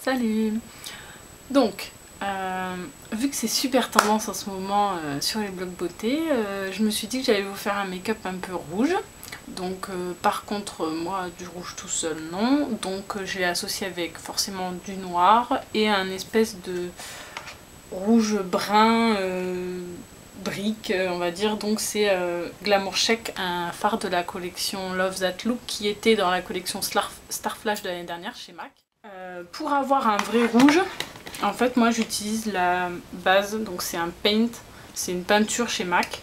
Salut! Donc, vu que c'est super tendance en ce moment sur les blogs beauté, je me suis dit que j'allais vous faire un make-up un peu rouge. Donc par contre moi du rouge tout seul non, donc je l'ai associé avec forcément du noir et un espèce de rouge brun brique on va dire. Donc c'est Glamour Chic, un fard de la collection Love That Look qui était dans la collection Star Flash de l'année dernière chez MAC. Pour avoir un vrai rouge, en fait moi j'utilise la base, donc c'est un paint, c'est une peinture chez MAC.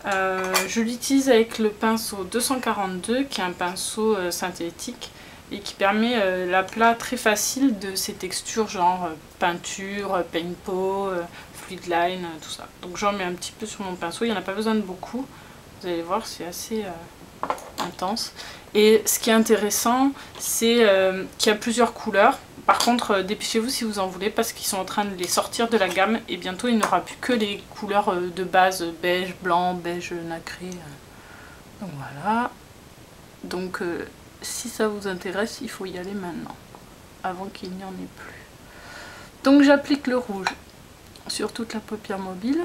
Je l'utilise avec le pinceau 242 qui est un pinceau synthétique et qui permet l'aplat très facile de ces textures genre peinture, paint pot, fluid line, tout ça. Donc j'en mets un petit peu sur mon pinceau, il n'y en a pas besoin de beaucoup, vous allez voir c'est assez intense. Et ce qui est intéressant c'est qu'il y a plusieurs couleurs. Par contre, dépêchez-vous si vous en voulez parce qu'ils sont en train de les sortir de la gamme et bientôt il n'y aura plus que les couleurs de base beige, blanc, beige nacré. Donc voilà. Donc si ça vous intéresse, il faut y aller maintenant, avant qu'il n'y en ait plus. Donc j'applique le rouge sur toute la paupière mobile.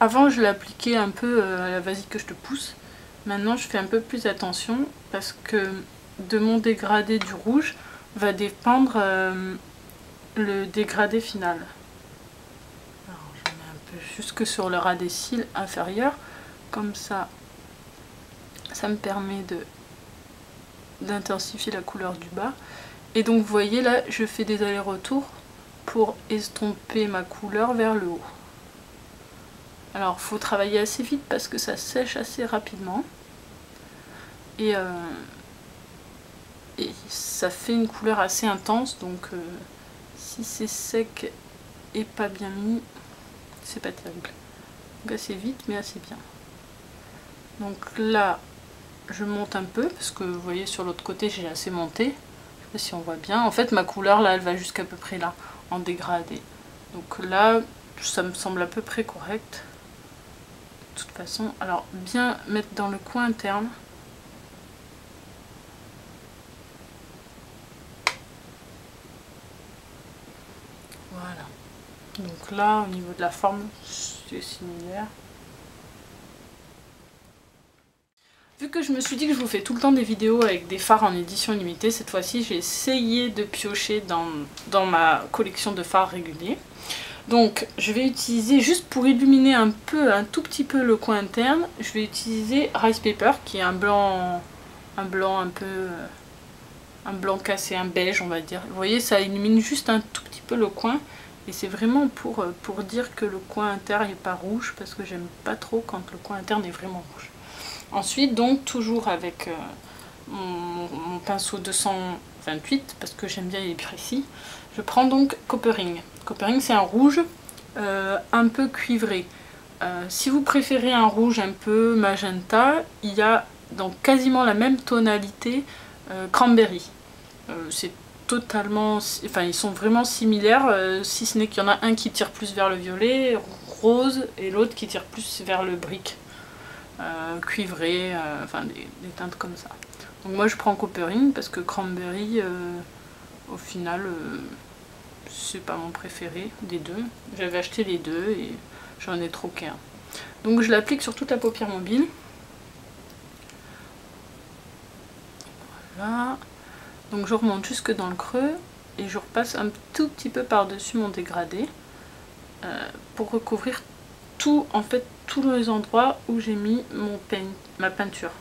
Avant je l'appliquais un peu à la vas-y que je te pousse. Maintenant je fais un peu plus attention parce que de mon dégradé du rouge va dépendre le dégradé final. Alors je mets un peu jusque sur le ras des cils inférieurs, comme ça, ça me permet d'intensifier la couleur du bas. Et donc vous voyez là je fais des allers-retours pour estomper ma couleur vers le haut. Alors il faut travailler assez vite parce que ça sèche assez rapidement et ça fait une couleur assez intense, donc si c'est sec et pas bien mis, c'est pas terrible. Donc assez vite mais assez bien. Donc là je monte un peu parce que vous voyez sur l'autre côté j'ai assez monté, je sais pas si on voit bien. En fait ma couleur là elle va jusqu'à peu près là en dégradé, donc là ça me semble à peu près correct. De toute façon, alors bien mettre dans le coin interne. Voilà. Donc là, au niveau de la forme, c'est similaire. Vu que je me suis dit que je vous fais tout le temps des vidéos avec des fards en édition limitée, cette fois-ci j'ai essayé de piocher dans ma collection de fards réguliers. Donc je vais utiliser, juste pour illuminer un tout petit peu le coin interne, je vais utiliser Rice Paper qui est un blanc un blanc cassé, un beige on va dire. Vous voyez ça illumine juste un tout petit peu le coin et c'est vraiment pour dire que le coin interne n'est pas rouge parce que j'aime pas trop quand le coin interne est vraiment rouge. Ensuite donc toujours avec mon pinceau 228 parce que j'aime bien il est précis, je prends donc Coppering. Coppering c'est un rouge un peu cuivré. Si vous préférez un rouge un peu magenta, il y a donc quasiment la même tonalité Cranberry. C'est totalement, enfin ils sont vraiment similaires, si ce n'est qu'il y en a un qui tire plus vers le violet, rose, et l'autre qui tire plus vers le brique, cuivré, enfin des teintes comme ça. Donc moi je prends Coppering parce que Cranberry, au final, c'est pas mon préféré des deux. J'avais acheté les deux et j'en ai troqué un. Donc je l'applique sur toute la paupière mobile. Voilà. Donc je remonte jusque dans le creux et je repasse un tout petit peu par-dessus mon dégradé pour recouvrir tout, en fait, tous les endroits où j'ai mis ma peinture.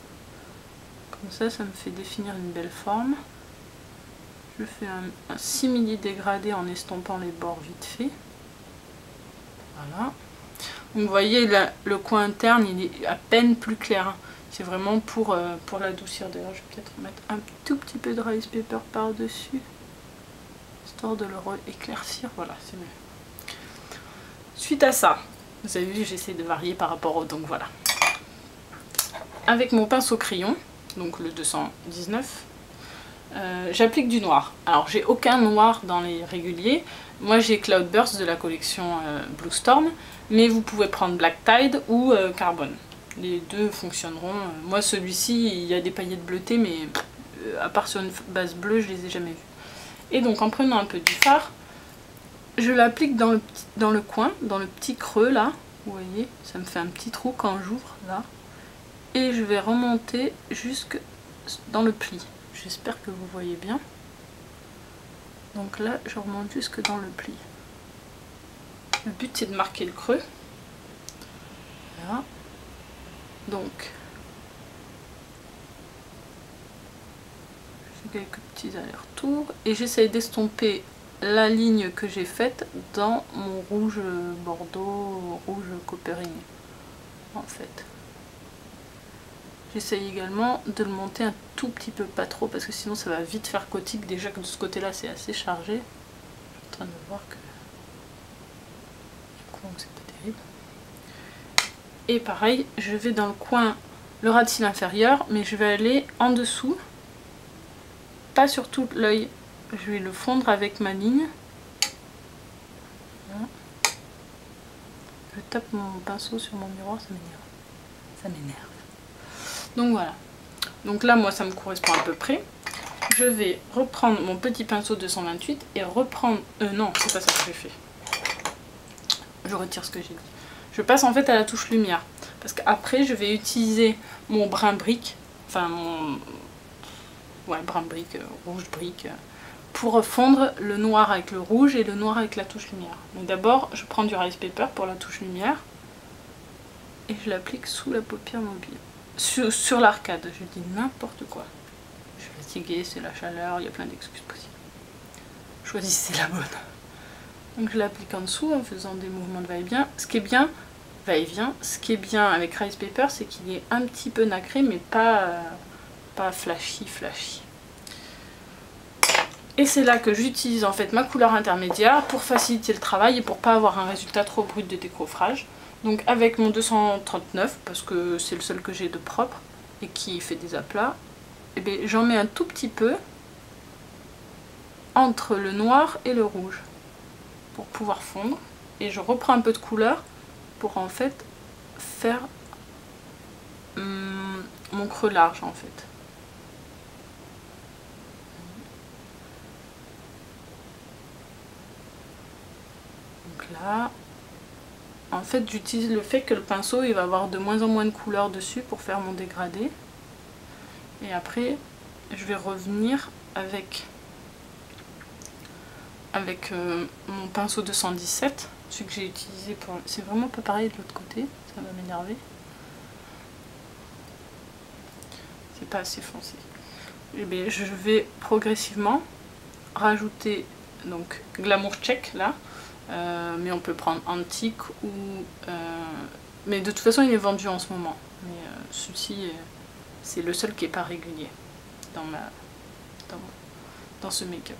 Comme ça, ça me fait définir une belle forme. Je fais un simili dégradé en estompant les bords vite fait. Voilà. Donc vous voyez là, le coin interne il est à peine plus clair. C'est vraiment pour l'adoucir. D'ailleurs je vais peut-être mettre un tout petit peu de Rice Paper par dessus, histoire de le éclaircir. Voilà, c'est mieux. Suite à ça, vous avez vu j'essaie de varier par rapport au... Donc voilà. Avec mon pinceau crayon, donc le 219, j'applique du noir. Alors j'ai aucun noir dans les réguliers. Moi j'ai Cloudburst de la collection Blue Storm, mais vous pouvez prendre Black Tide ou Carbone. Les deux fonctionneront. Moi celui-ci, il y a des paillettes bleutées, mais à part sur une base bleue, je les ai jamais vues. Et donc en prenant un peu du fard, je l'applique dans le coin, dans le petit creux là. Vous voyez, ça me fait un petit trou quand j'ouvre là. Et je vais remonter jusque dans le pli. J'espère que vous voyez bien. Donc là, je remonte jusque dans le pli. Le but c'est de marquer le creux. Voilà. Donc, je fais quelques petits allers-retours et j'essaye d'estomper la ligne que j'ai faite dans mon rouge bordeaux, rouge copperine en fait. J'essaye également de le monter un tout petit peu, pas trop, parce que sinon ça va vite faire gothique. Déjà que de ce côté-là c'est assez chargé. Je suis en train de voir que du coup c'est pas terrible. Et pareil, je vais dans le coin, le ras de cils inférieur, mais je vais aller en dessous, pas sur tout l'œil. Je vais le fondre avec ma ligne. Voilà. Je tape mon pinceau sur mon miroir, ça m'énerve. Ça m'énerve. Donc voilà. Donc là, moi, ça me correspond à peu près. Je vais reprendre mon petit pinceau 228 et reprendre... non, c'est pas ça que j'ai fait. Je retire ce que j'ai dit. Je passe en fait à la touche lumière. Parce qu'après, je vais utiliser mon brun brique. Enfin, mon... Ouais, brun brique, rouge brique. Pour fondre le noir avec le rouge et le noir avec la touche lumière. Donc d'abord, je prends du rice paper pour la touche lumière. Et je l'applique sous la paupière mobile. Sur l'arcade, je dis n'importe quoi. Je suis fatiguée, c'est la chaleur, il y a plein d'excuses possibles. Choisissez la bonne. Donc je l'applique en dessous en faisant des mouvements de va-et-vient. Ce qui est bien, va-et-vient, ce qui est bien avec rice paper, c'est qu'il est un petit peu nacré, mais pas flashy. Et c'est là que j'utilise en fait ma couleur intermédiaire pour faciliter le travail et pour pas avoir un résultat trop brut de décoffrage. Donc avec mon 239, parce que c'est le seul que j'ai de propre et qui fait des aplats, et bien j'en mets un tout petit peu entre le noir et le rouge pour pouvoir fondre. Et je reprends un peu de couleur pour en fait faire mon creux large en fait. Donc là, en fait j'utilise le fait que le pinceau il va avoir de moins en moins de couleur dessus pour faire mon dégradé. Et après je vais revenir avec mon pinceau 217, celui que j'ai utilisé pour... C'est vraiment pas pareil de l'autre côté, ça va m'énerver. C'est pas assez foncé. Et bien, je vais progressivement rajouter donc Glamour Check là, mais on peut prendre Antique ou... mais de toute façon il est vendu en ce moment. Mais celui-ci, c'est le seul qui est pas régulier dans ce make-up.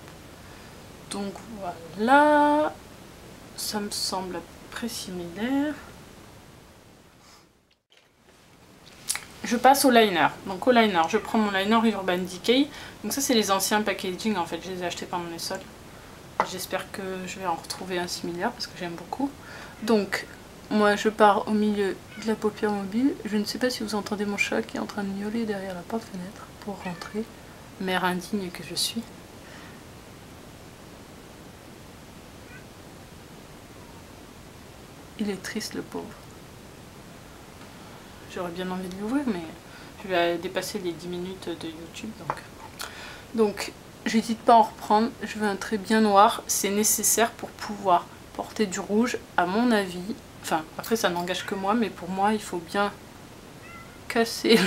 Donc voilà, ça me semble à peu près similaire. Je passe au liner. Donc au liner, je prends mon liner Urban Decay. Donc ça c'est les anciens packaging en fait, je les ai achetés pendant les soldes. J'espère que je vais en retrouver un similaire parce que j'aime beaucoup. Donc moi je pars au milieu de la paupière mobile. Je ne sais pas si vous entendez mon chat qui est en train de miauler derrière la porte-fenêtre pour rentrer. Mère indigne que je suis. Il est triste le pauvre. J'aurais bien envie de l'ouvrir mais je vais dépasser les 10 minutes de YouTube donc j'hésite pas à en reprendre. Je veux un trait bien noir, c'est nécessaire pour pouvoir porter du rouge à mon avis. Enfin après ça n'engage que moi, mais pour moi il faut bien casser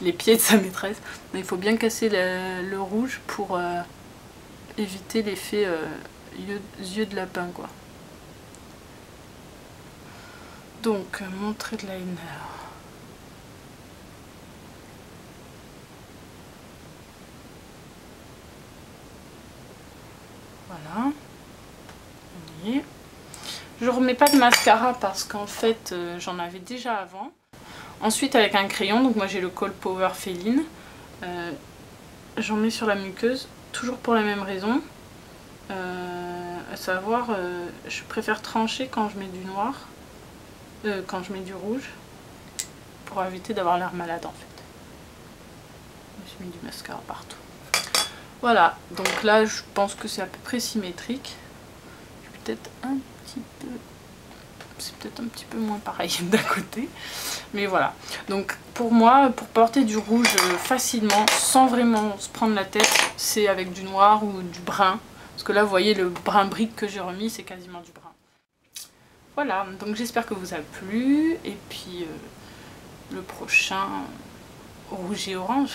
les pieds de sa maîtresse. Mais il faut bien casser le rouge pour éviter l'effet yeux de lapin quoi. Donc, mon trait de liner. Voilà. On y est. Je remets pas de mascara parce qu'en fait, j'en avais déjà avant. Ensuite, avec un crayon, donc moi j'ai le Col Power Féline. J'en mets sur la muqueuse, toujours pour la même raison. À savoir, je préfère trancher quand je mets du noir. Quand je mets du rouge. pour éviter d'avoir l'air malade en fait. Je me suis mis du mascara partout. Voilà, donc là je pense que c'est à peu près symétrique. Peut-être un petit peu... C'est peut-être un petit peu moins pareil d'un côté. Mais voilà. Donc pour moi, pour porter du rouge facilement, sans vraiment se prendre la tête, c'est avec du noir ou du brun. Parce que là, vous voyez, le brun brique que j'ai remis, c'est quasiment du brun. Voilà, donc j'espère que vous a plu. Et puis le prochain, rouge et orange.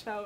Ciao.